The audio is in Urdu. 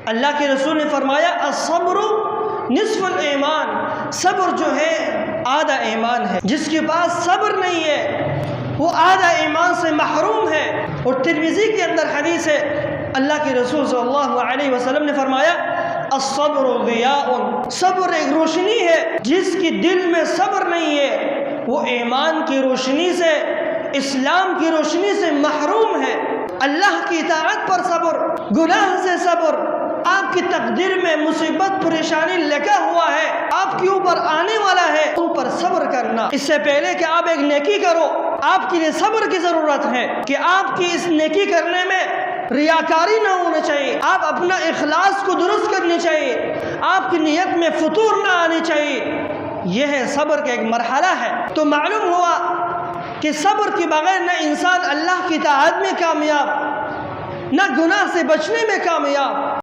اللہ کے رسول نے فرمایا الصبر نصف الایمان، صبر جو ہے آدھا ایمان ہے، جس کے پاس صبر نہیں ہے وہ آدھا ایمان سے محروم ہے۔ اور ترمذی کے اندر حدیث ہے، اللہ کے رسول صلی اللہ علیہ وسلم نے فرمایا الصبر ضیاء، صبر ایک روشنی ہے، جس کی دل میں صبر نہیں ہے وہ ایمان کی روشنی سے، اسلام کی روشنی سے محروم ہے۔ اللہ کی اطاعت پر صبر، گناہ سے صبر، آپ کی تقدیر میں مصیبت پریشانی لگا ہوا ہے، آپ کے اوپر آنے والا ہے، ان پر صبر کرنا۔ اس سے پہلے کہ آپ ایک نیکی کرو، آپ کے لیے صبر کی ضرورت ہے کہ آپ کی اس نیکی کرنے میں ریاکاری نہ ہونا چاہیے، آپ اپنا اخلاص کو درست کرنی چاہیے، آپ کی نیت میں فتور نہ آنی چاہیے۔ یہ ہے صبر کا ایک مرحلہ ہے۔ تو معلوم ہوا کہ صبر کے بغیر نہ انسان اللہ کی اطاعت میں کامیاب، نہ گناہ سے بچنے میں کامیاب،